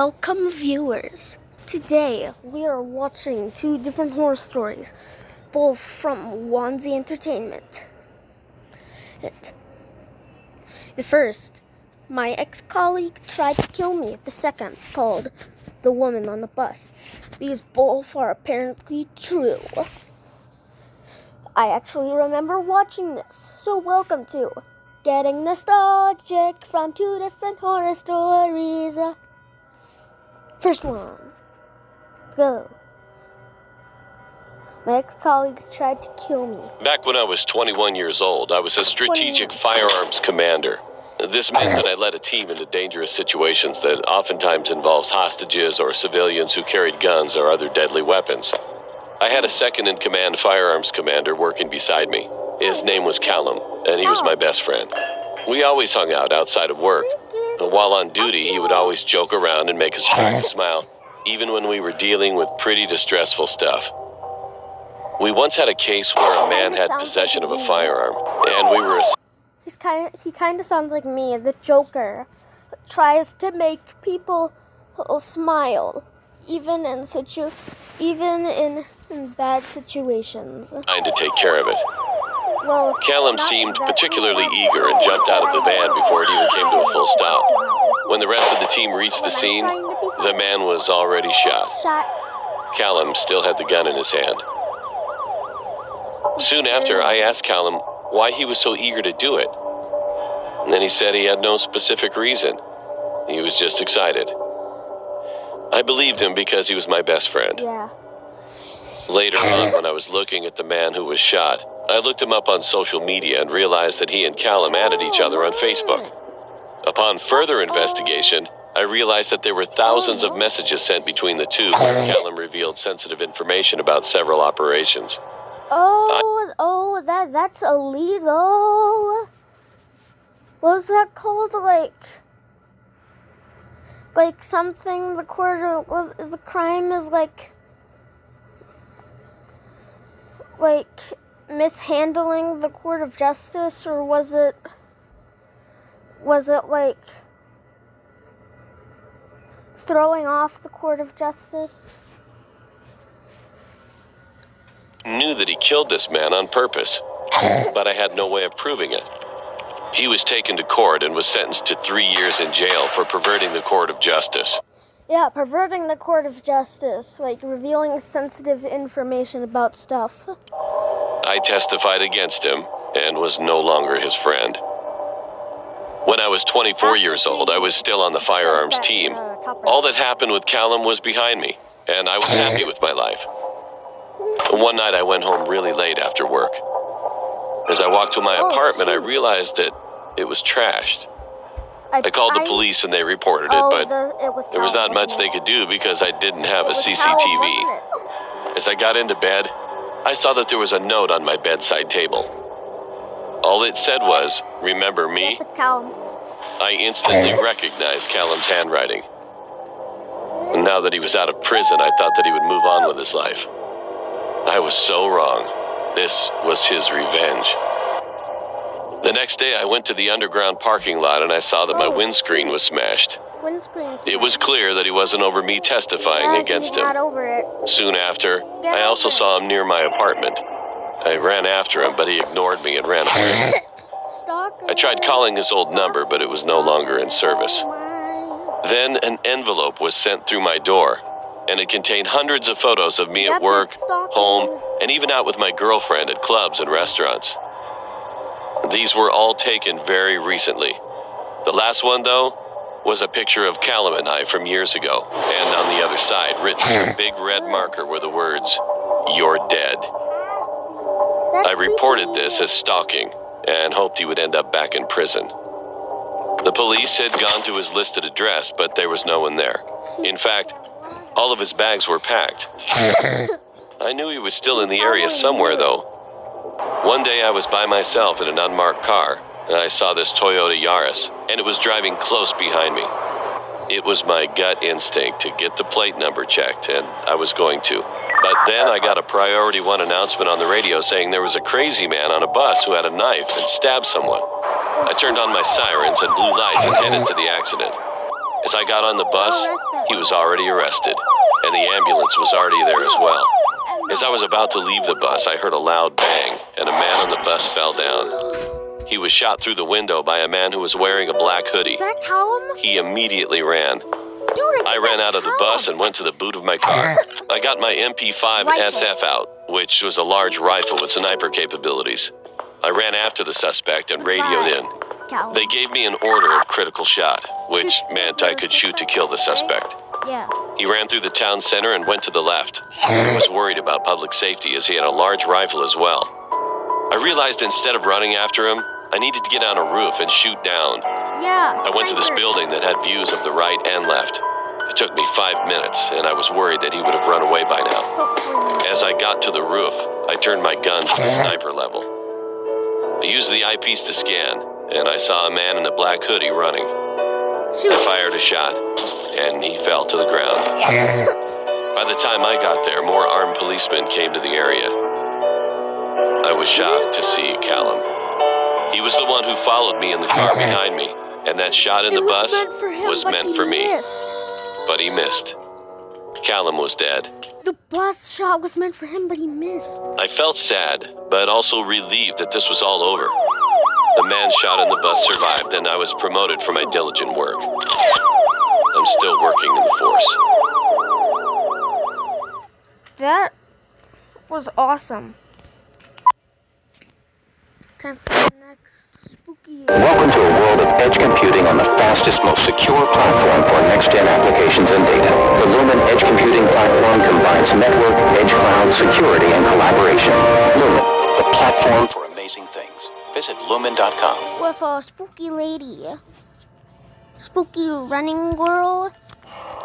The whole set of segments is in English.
Welcome, viewers. Today we are watching two different horror stories, both from Wansee Entertainment. The first, my ex-colleague tried to kill me. The second, called The Woman on the Bus. These both are apparently true. I actually remember watching this, so welcome to Getting Nostalgic from two different horror stories. First one. Let's go. My ex-colleague tried to kill me. Back when I was 21 years old, I was a strategic firearms commander. This meant that I led a team into dangerous situations that oftentimes involves hostages or civilians who carried guns or other deadly weapons. I had a second-in-command firearms commander working beside me. His name was Callum, and he was my best friend. We always hung out outside of work. And while on duty, he would always joke around and make us smile, even when we were dealing with pretty distressful stuff. We once had a case where a man had possession of a firearm, and we were... He kind of sounds like me, the Joker. Tries to make people smile, even in bad situations. Trying to take care of it. Well, Callum seemed particularly eager and jumped out of the van before it even came to a full stop. When the rest of the team reached the scene, the man was already shot. Callum still had the gun in his hand. Soon after, I asked Callum why he was so eager to do it. And then he said he had no specific reason. He was just excited. I believed him because he was my best friend. Yeah. Later on, when I was looking at the man who was shot, I looked him up on social media and realized that he and Callum added each other on Facebook. Upon further investigation, I realized that there were thousands of messages sent between the two where Callum revealed sensitive information about several operations. That's illegal. What was that called? Like something the court was. The crime is like mishandling the court of justice, or was it like throwing off the court of justice? Knew that he killed this man on purpose, but I had no way of proving it. He was taken to court and was sentenced to 3 years in jail for perverting the court of justice. Yeah, perverting the court of justice, like revealing sensitive information about stuff. I testified against him and was no longer his friend. When I was 24 years old, I was still on the firearms team. All that happened with Callum was behind me, and I was happy with my life. One night I went home really late after work. As I walked to my apartment, I realized that it was trashed. I called the police and they reported it, but there was not much they could do because I didn't have a CCTV. As I got into bed, I saw that there was a note on my bedside table. All it said was, "Remember me?" Yep, it's Callum. I instantly recognized Callum's handwriting. And now that he was out of prison, I thought that he would move on with his life. I was so wrong. This was his revenge. The next day, I went to the underground parking lot and I saw that my windscreen was smashed. It was clear that he wasn't over me testifying against him. Not over it. Soon after, I also saw him near my apartment. I ran after him, but he ignored me and ran away. I tried calling his old number, but it was no longer in service. Then an envelope was sent through my door, and it contained hundreds of photos of me at work, home, and even out with my girlfriend at clubs and restaurants. These were all taken very recently. The last one, though, was a picture of Callum and I from years ago, and on the other side, written in a big red marker were the words, "You're dead." I reported this as stalking and hoped he would end up back in prison. The police had gone to his listed address, but there was no one there. In fact, all of his bags were packed. I knew he was still in the area somewhere, though. One day I was by myself in an unmarked car, and I saw this Toyota Yaris, and it was driving close behind me. It was my gut instinct to get the plate number checked, and I was going to. But then I got a Priority 1 announcement on the radio saying there was a crazy man on a bus who had a knife and stabbed someone. I turned on my sirens and blue lights and headed to the accident. As I got on the bus, he was already arrested, and the ambulance was already there as well. As I was about to leave the bus, I heard a loud bang, and a man on the bus fell down. He was shot through the window by a man who was wearing a black hoodie. Is that Callum? He immediately ran. Dude, I ran out of the bus and went to the boot of my car. I got my MP5 SF out, which was a large rifle with sniper capabilities. I ran after the suspect and radioed in. They gave me an order of critical shot, which meant I could shoot to kill the suspect. Yeah. He ran through the town center and went to the left. I was worried about public safety as he had a large rifle as well. I realized instead of running after him, I needed to get on a roof and shoot down. Yeah. I went to this building that had views of the right and left. It took me 5 minutes, and I was worried that he would have run away by now. As I got to the roof, I turned my gun to the sniper level. I used the eyepiece to scan, and I saw a man in a black hoodie running. I fired a shot, and he fell to the ground. By the time I got there, more armed policemen came to the area. I was shocked to see Callum. He was the one who followed me in the car behind me, and that shot in the bus was meant for me. But he missed. Callum was dead. The bus shot was meant for him, but he missed. I felt sad, but also relieved that this was all over. The man shot in the bus survived, and I was promoted for my diligent work. I'm still working in the force. That was awesome. Time for the next spooky. Welcome to a world of edge computing on the fastest, most secure platform for next-gen applications and data. The Lumen Edge Computing Platform combines network, edge cloud, security, and collaboration. Lumen, the platform for amazing things. Visit lumen.com. With a spooky lady. Spooky running girl.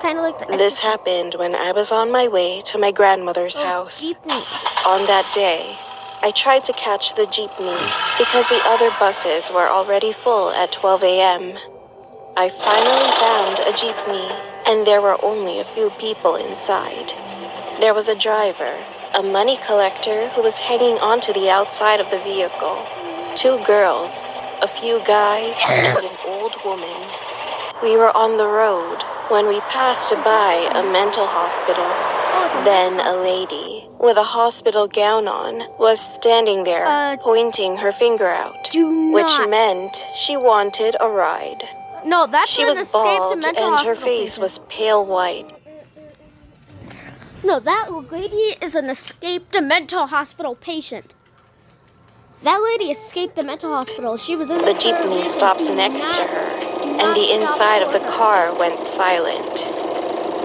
Kind of like the This happened when I was on my way to my grandmother's house. Jeepney. On that day, I tried to catch the jeepney because the other buses were already full at 12 a.m. I finally found a jeepney, and there were only a few people inside. There was a driver, a money collector who was hanging onto the outside of the vehicle, 2 girls, a few guys, and an old woman. We were on the road when we passed by a mental hospital. Then a lady with a hospital gown on was standing there, pointing her finger out, which meant she wanted a ride. No, that's She an was escaped bald mental and her hospital face patient. was pale white. No, that lady is an escaped mental hospital patient. That lady escaped the mental hospital. She was in The jeepney stopped next to her, and the inside of the car went silent.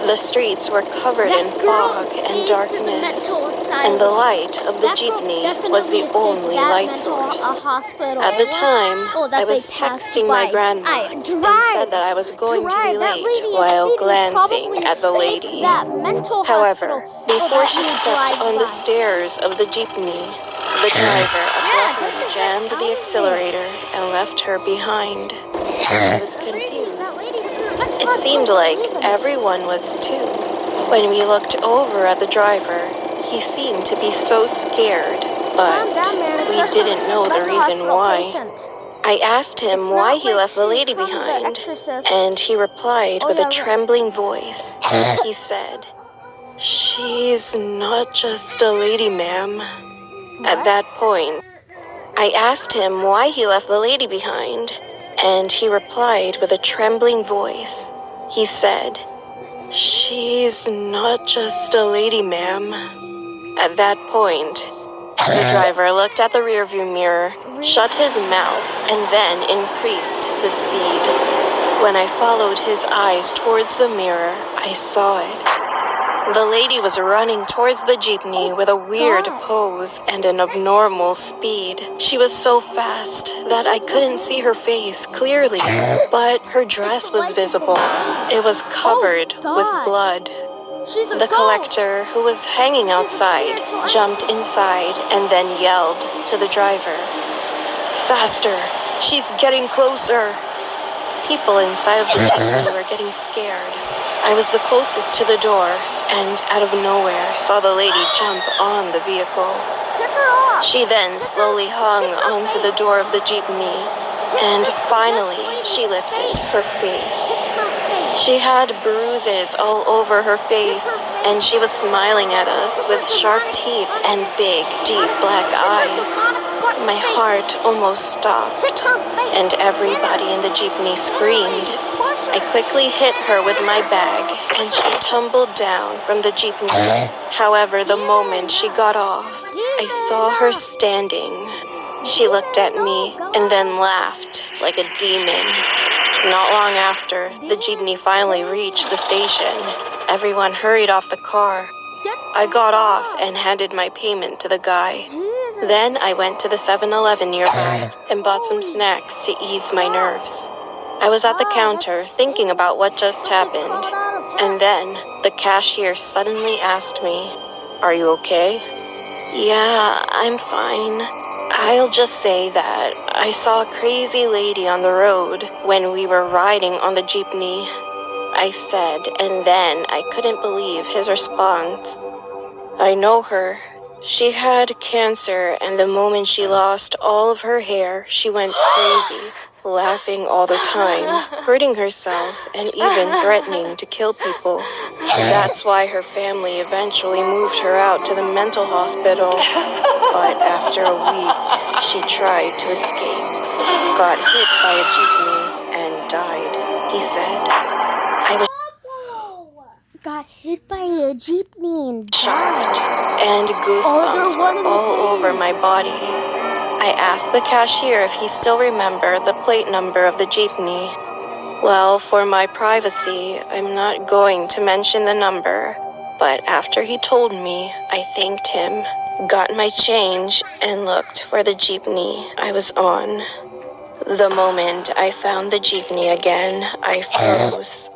The streets were covered in fog and darkness, and the light of the jeepney was the only light source. At the time, I was texting my grandma and said that I was going to be late while glancing at the lady. However, before she stepped on the stairs of the jeepney, the driver abruptly jammed the accelerator and left her behind. I was confused. It seemed like everyone was too. When we looked over at the driver, he seemed to be so scared, but we didn't know the reason why. I asked him why he left the lady behind, and he replied with a trembling voice. He said, "She's not just a lady, ma'am." At that point, I asked him why he left the lady behind, and he replied with a trembling voice. He said, "She's not just a lady, ma'am." At that point, the driver looked at the rearview mirror, shut his mouth, and then increased the speed. When I followed his eyes towards the mirror, I saw it. The lady was running towards the jeepney with a weird pose and an abnormal speed. She was so fast that I couldn't see her face clearly, but her dress was visible. It was covered with blood. The collector, who was hanging outside, jumped inside and then yelled to the driver, "Faster! She's getting closer!" People inside of the jeepney were getting scared. I was the closest to the door, and out of nowhere saw the lady jump on the vehicle. She then slowly hung onto the door of the jeepney, and finally she lifted her face. She had bruises all over her face, and she was smiling at us with sharp teeth and big, deep black eyes. My heart almost stopped, and everybody in the jeepney screamed. I quickly hit her with my bag, and she tumbled down from the jeepney. However, the moment she got off, I saw her standing. She looked at me and then laughed like a demon. Not long after, the jeepney finally reached the station. Everyone hurried off the car. I got off and handed my payment to the guy. Then I went to the 7-Eleven nearby and bought some snacks to ease my nerves. I was at the counter thinking about what just happened, and then the cashier suddenly asked me, "Are you okay?" "Yeah, I'm fine. I'll just say that I saw a crazy lady on the road when we were riding on the jeepney," I said, and then I couldn't believe his response. "I know her. She had cancer, and the moment she lost all of her hair, she went crazy, laughing all the time, hurting herself, and even threatening to kill people. That's why her family eventually moved her out to the mental hospital. But after a week, she tried to escape, got hit by a jeepney, and died," he said. I was Got hit by a jeepney and shocked, and goosebumps were all over my body. I asked the cashier if he still remembered the plate number of the jeepney. Well, for my privacy, I'm not going to mention the number, but after he told me, I thanked him, got my change, and looked for the jeepney I was on. The moment I found the jeepney again, I froze.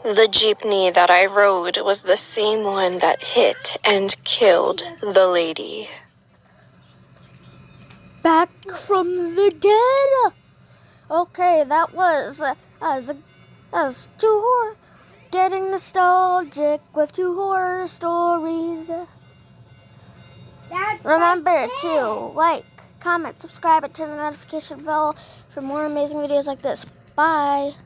The jeepney that I rode was the same one that hit and killed the lady. Back from the dead. Okay, that was getting nostalgic with 2 horror stories. Remember to like, comment, subscribe, and turn the notification bell for more amazing videos like this. Bye.